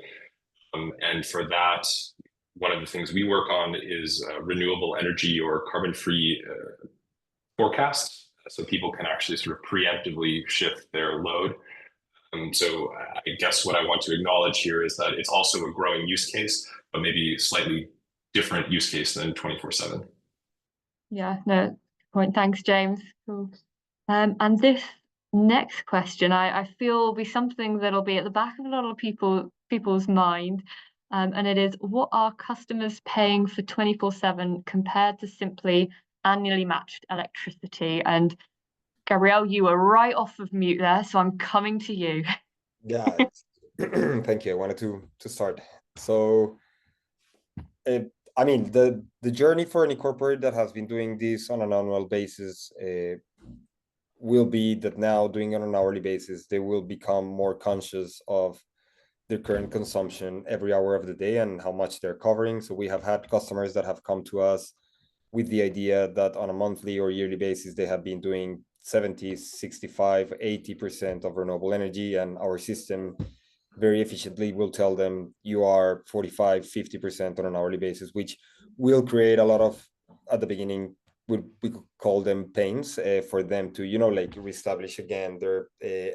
And for that, one of the things we work on is renewable energy or carbon-free forecasts, so people can actually sort of preemptively shift their load. So I guess what I want to acknowledge here is that it's also a growing use case, but maybe slightly different use case than 24/7. Yeah, no, good point. Thanks, James. Cool. And this next question, I feel will be something that'll be at the back of a lot of people's mind. And it is, what are customers paying for 24/7 compared to simply annually matched electricity? And Gabriel, you were right off of mute there, so I'm coming to you. Yeah, thank you. I wanted to start. So, I mean, the journey for any corporate that has been doing this on an annual basis will be that now doing it on an hourly basis, they will become more conscious of their current consumption every hour of the day and how much they're covering. So we have had customers that have come to us with the idea that on a monthly or yearly basis, they have been doing 70, 65, 80% of renewable energy, and our system very efficiently will tell them you are 45, 50% on an hourly basis, which will create a lot of, at the beginning, we could call them pains for them to, like reestablish again their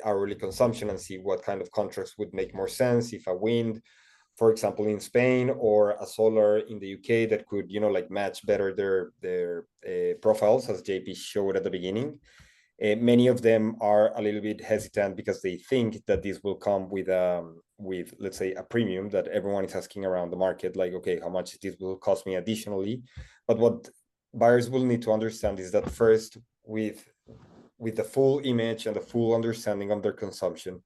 hourly consumption and see what kind of contracts would make more sense. If a wind, for example, in Spain, or a solar in the UK that could, like match better their profiles, as JP showed at the beginning. Many of them are a little bit hesitant because they think that this will come with let's say a premium that everyone is asking around the market, like, okay, how much this will cost me additionally? But what buyers will need to understand is that first, with the full image and the full understanding of their consumption,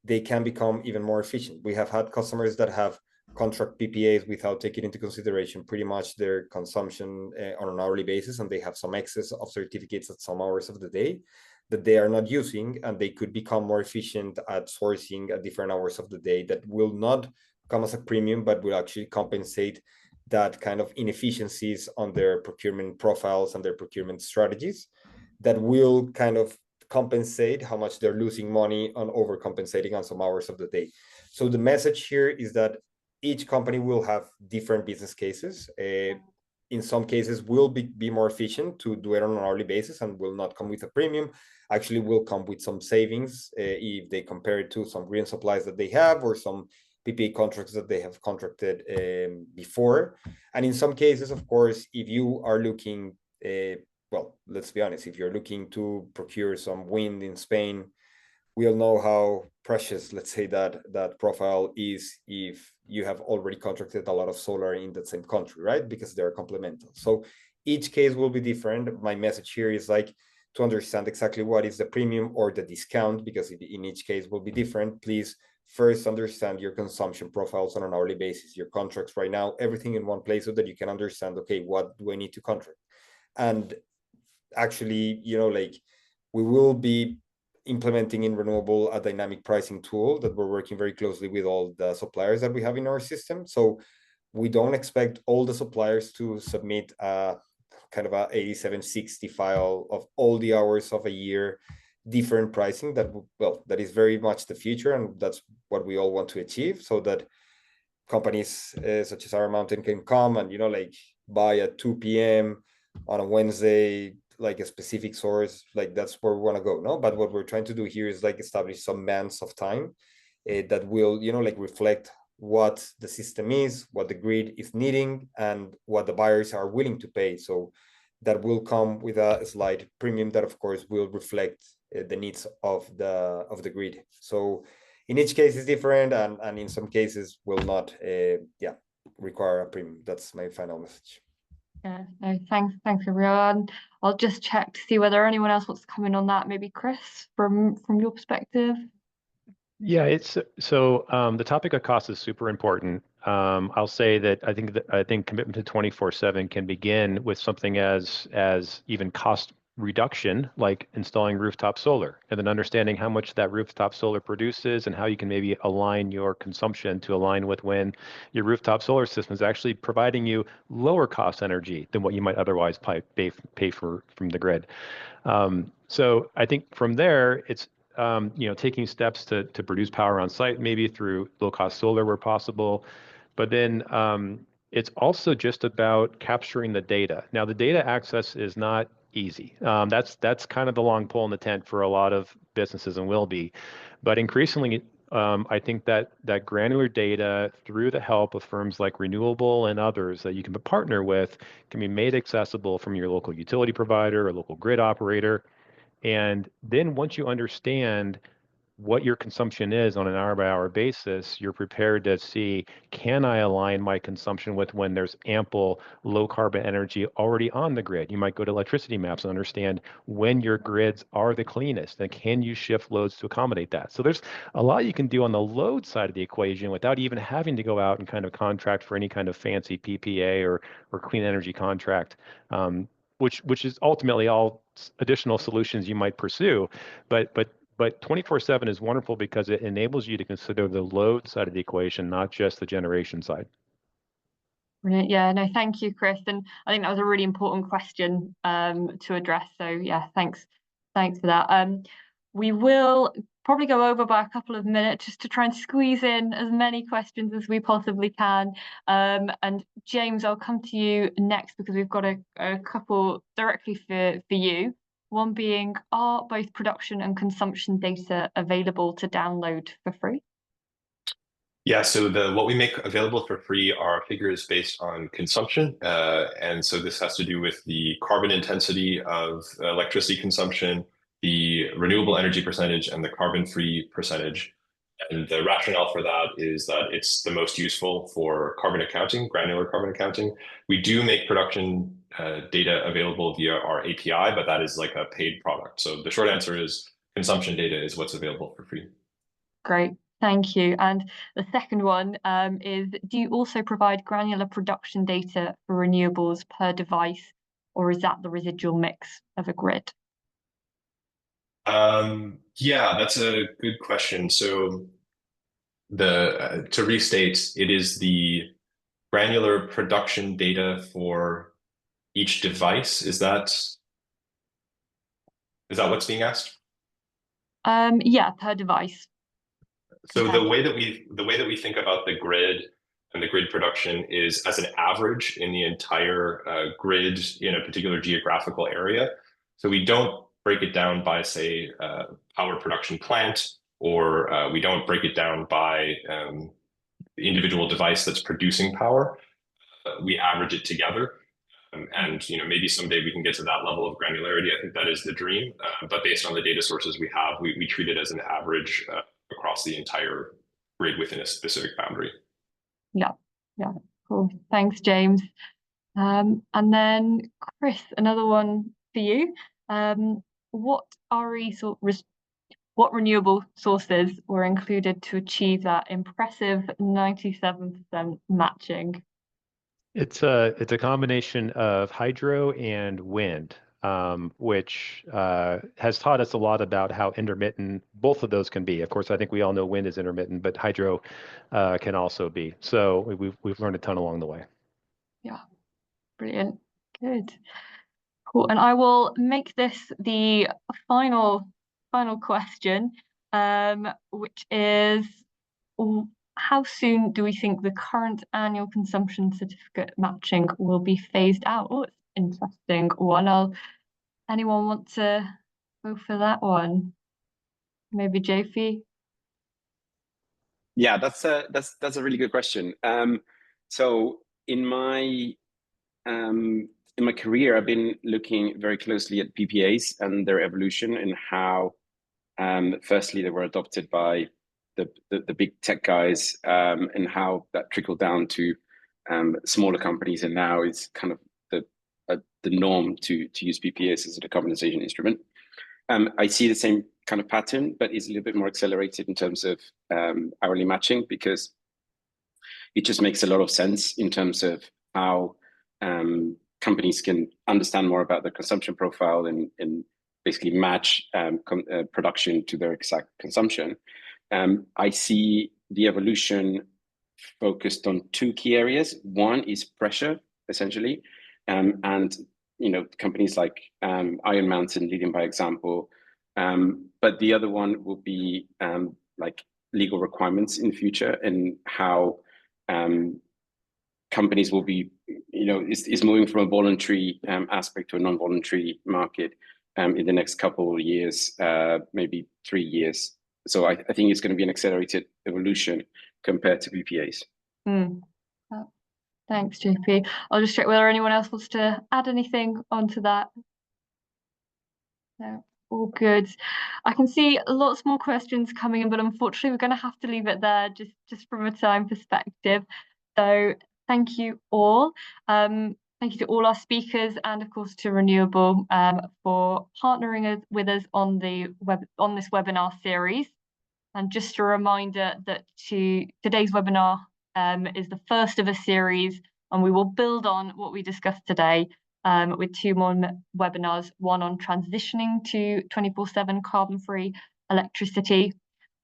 they can become even more efficient. We have had customers that have contract PPAs without taking into consideration pretty much their consumption on an hourly basis, and they have some excess of certificates at some hours of the day that they are not using, and they could become more efficient at sourcing at different hours of the day that will not come as a premium, but will actually compensate that kind of inefficiencies on their procurement profiles and their procurement strategies, that will kind of compensate how much they're losing money on overcompensating on some hours of the day. So the message here is that each company will have different business cases. In some cases will be more efficient to do it on an hourly basis and will not come with a premium, actually will come with some savings if they compare it to some green supplies that they have or some PPA contracts that they have contracted before. And in some cases, of course, if you are looking, well, let's be honest, if you're looking to procure some wind in Spain, we all know how precious, let's say, that profile is if you have already contracted a lot of solar in that same country, right? Because they're complementary. So each case will be different. My message here is like to understand exactly what is the premium or the discount, because in each case will be different. Please first understand your consumption profiles on an hourly basis, your contracts right now, everything in one place so that you can understand, okay, what do I need to contract? And actually, like we will be implementing in Renewabl a dynamic pricing tool that we're working very closely with all the suppliers that we have in our system. So we don't expect all the suppliers to submit a kind of a 8760 file of all the hours of a year, different pricing. That is very much the future, and that's what we all want to achieve, so that companies such as Our Mountain can come and like buy at 2 p.m. on a Wednesday, like a specific source, like that's where we want to go. No, but what we're trying to do here is like establish some bands of time that will like reflect what the system is, what the grid is needing, and what the buyers are willing to pay. So that will come with a slight premium that of course will reflect the needs of the grid. So in each case is different, and in some cases will not require a premium. That's my final message. Yeah, no, thanks, everyone. I'll just check to see whether anyone else wants to come in on that. Maybe Chris, from your perspective. Yeah, it's so the topic of cost is super important. I'll say that I think commitment to 24/7 can begin with something as even cost reduction, like installing rooftop solar, and then understanding how much that rooftop solar produces and how you can maybe align your consumption to align with when your rooftop solar system is actually providing you lower cost energy than what you might otherwise pay for from the grid. So I think from there, it's taking steps to produce power on site, maybe through low cost solar where possible, but then it's also just about capturing the data. Now, the data access is not easy. That's kind of the long pole in the tent for a lot of businesses and will be, but increasingly, I think that granular data through the help of firms like Renewabl and others that you can partner with can be made accessible from your local utility provider or local grid operator. And then once you understand what your consumption is on an hour-by-hour basis, you're prepared to see, can I align my consumption with when there's ample low-carbon energy already on the grid? You might go to electricity maps and understand when your grids are the cleanest, and can you shift loads to accommodate that? So there's a lot you can do on the load side of the equation without even having to go out and kind of contract for any kind of fancy PPA or clean energy contract, which is ultimately all additional solutions you might pursue, but 24/7 is wonderful because it enables you to consider the load side of the equation, not just the generation side. Brilliant. Yeah, no, thank you, Chris. And I think that was a really important question to address. So yeah, thanks for that. We will probably go over by a couple of minutes just to try and squeeze in as many questions as we possibly can. And James, I'll come to you next because we've got a couple directly for you. One being, are both production and consumption data available to download for free? Yeah, so what we make available for free are figures based on consumption. And so this has to do with the carbon intensity of electricity consumption, the renewable energy percentage, and the carbon-free percentage. And the rationale for that is that it's the most useful for carbon accounting, granular carbon accounting. We do make production data available via our API, but that is like a paid product. So the short answer is consumption data is what's available for free. Great, thank you. And the second one is, do you also provide granular production data for renewables per device, or is that the residual mix of a grid? Yeah, that's a good question. So to restate, it is the granular production data for each device. Is that what's being asked? Yeah, per device. So the way that we think about the grid and the grid production is as an average in the entire grid in a particular geographical area. So we don't break it down by, say, power production plant, or we don't break it down by the individual device that's producing power. We average it together. And maybe someday we can get to that level of granularity. I think that is the dream. But based on the data sources we have, we treat it as an average across the entire grid within a specific boundary. Yeah, cool. Thanks, James. And then Chris, another one for you. What renewable sources were included to achieve that impressive 97% matching? It's a combination of hydro and wind, which has taught us a lot about how intermittent both of those can be. Of course, I think we all know wind is intermittent, but hydro can also be. So we've learned a ton along the way. Yeah, brilliant, good, cool. And I will make this the final question, which is, how soon do we think the current annual consumption certificate matching will be phased out? Oh, it's interesting one. Anyone want to go for that one? Maybe JP? Yeah, that's a really good question. So in my career, I've been looking very closely at PPAs and their evolution and how, firstly, they were adopted by the big tech guys, and how that trickled down to smaller companies, and now it's kind of the norm to use PPAs as a decarbonization instrument. I see the same kind of pattern, but it's a little bit more accelerated in terms of hourly matching, because it just makes a lot of sense in terms of how companies can understand more about the consumption profile and basically match production to their exact consumption. I see the evolution focused on two key areas. One is pressure, essentially, and companies like Iron Mountain leading by example. But the other one will be like legal requirements in the future, and how companies will be, is moving from a voluntary aspect to a non-voluntary market in the next couple of years, maybe 3 years. So I think it's going to be an accelerated evolution compared to BPAs. Thanks, JP. I'll just check whether anyone else wants to add anything onto that. No, all good. I can see lots more questions coming in, but unfortunately we're going to have to leave it there just from a time perspective. So thank you all. Thank you to all our speakers, and of course to Renewabl for partnering with us on this webinar series. And just a reminder that today's webinar is the first of a series, and we will build on what we discussed today with 2 more webinars, one on transitioning to 24/7 carbon-free electricity,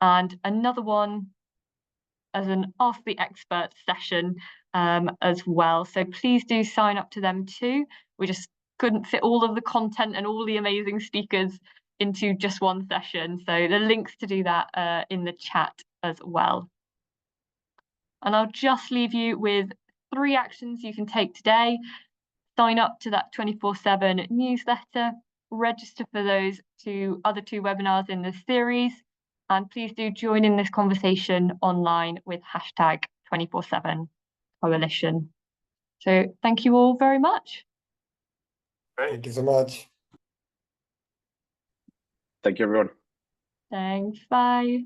and another one as an Ask the Expert session as well. So please do sign up to them too. We just couldn't fit all of the content and all the amazing speakers into just one session. So the links to do that in the chat as well. And I'll just leave you with 3 actions you can take today. Sign up to that 24/7 newsletter, register for those other 2 webinars in this series, and please do join in this conversation online with hashtag 24/7 coalition. So thank you all very much. Thank you so much. Thank you, everyone. Thanks, bye.